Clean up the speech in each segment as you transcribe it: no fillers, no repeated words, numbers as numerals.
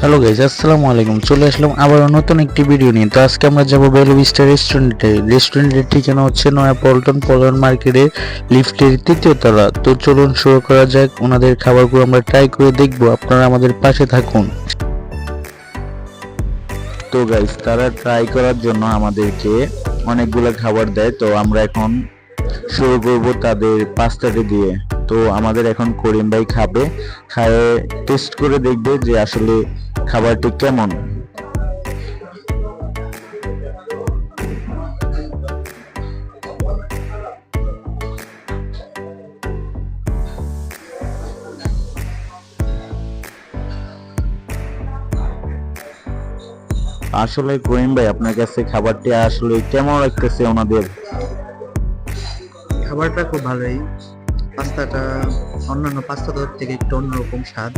Hello guys, আসসালামু আলাইকুম। চলে আসলাম আবার নতুন একটি ভিডিও নিয়ে। তো আজকে আমরা যাবো বেলো ভিস্টা রেস্টুরেন্টে। রেস্টুরেন্টের ঠিকানা হচ্ছে নয়া পল্টন মার্কেটের লিফটের তৃতীয় তলা। তো চলুন শুরু করা যাক। ওনাদের খাবারগুলো আমরা ট্রাই করে দেখবো, আপনারা আমাদের পাশে থাকুন। তো গাইজ, তারা ট্রাই করার জন্য আমাদেরকে অনেকগুলো খাবার দেয়। তো আমরা এখন শুরু করব তাদের পাস্তাটি দিয়ে। তো আমাদের এখন করিম ভাই খাবে, খায়ে টেস্ট করে দেখবে যে আসলে খাবারটি কেমন। আসলে করিম ভাই, আপনার কাছে খাবারটি আসলে কেমন লাগতেছে ওনাদের? খাবারটা খুব ভালোই। পাস্তাটা অন্যান্য পাস্তার থেকে একটু অন্যরকম স্বাদ।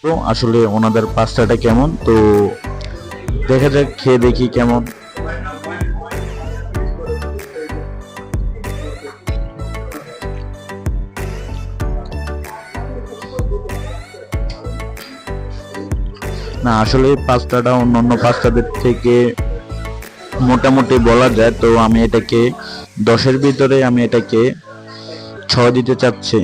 তো আসলে ওনাদের পাস্তাটা কেমন, তো দেখা যাক, খেয়ে দেখি কেমন। না, আসলে পাস্তাটা অন্যান্য পাস্তাদের থেকে মোটামুটি বলা যায়। তো আমি এটাকে 10-এর ভিতরে আমি এটাকে 6 দিতে চাচ্ছি।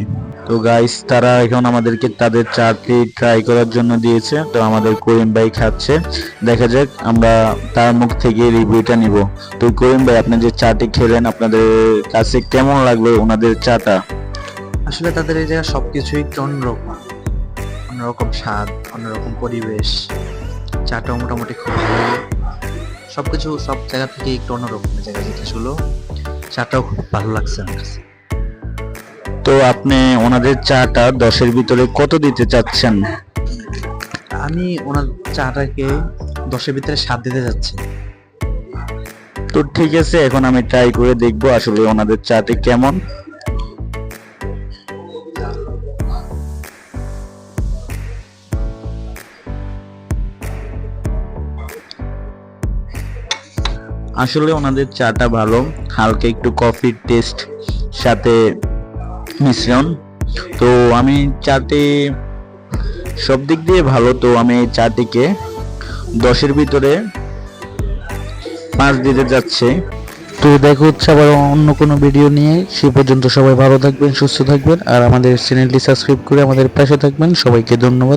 তো গাইস, তারা এখন আমাদেরকে তাদের চাটি ট্রাই করার জন্য দিয়েছে। তো আমাদের করিম ভাই খাচ্ছে, দেখা যাক আমরা তার মুখ থেকে রিভিউটা নিব। তো করিম ভাই, আপনি যে চাটি খেলেন, আপনাদের কাছে কেমন লাগলো ওনাদের চাটা? আসলে তাদের এই জায়গায় সবকিছুই একটু অন্যরকম, অন্যরকম স্বাদ, অন্যরকম পরিবেশ। চাটাও মোটামুটি খুব ভালো। সবকিছু সব জায়গা থেকে একটু অন্যরকম জায়গা, যেটা ছিল চাটাও খুব ভালো লাগছে আমার কাছে। তো আপনি ওনাদের চাটা 10-এর ভিতরে কত দিতে চাচ্ছেন? আমি ওনার চাটাকে 10-এর ভিতরে 7 দিতে যাচ্ছি। তো ঠিক আছে, এখন আমি ট্রাই করে দেখবো আসলে ওনাদের চাটি কেমন। আসলে ওনাদের চাটা ভালো, হালকা একটু কফির টেস্ট সাথে মিশ্রণ। তো আমি চাটি সব দিক দিয়ে ভালো। তো আমি এই চাটিকে 10-এর ভিতরে 5 দিতে যাচ্ছি। তো দেখা হচ্ছে আবার অন্য কোনো ভিডিও নিয়ে। সে পর্যন্ত সবাই ভালো থাকবেন, সুস্থ থাকবেন, আর আমাদের চ্যানেলটি সাবস্ক্রাইব করে আমাদের পাশে থাকবেন। সবাইকে ধন্যবাদ।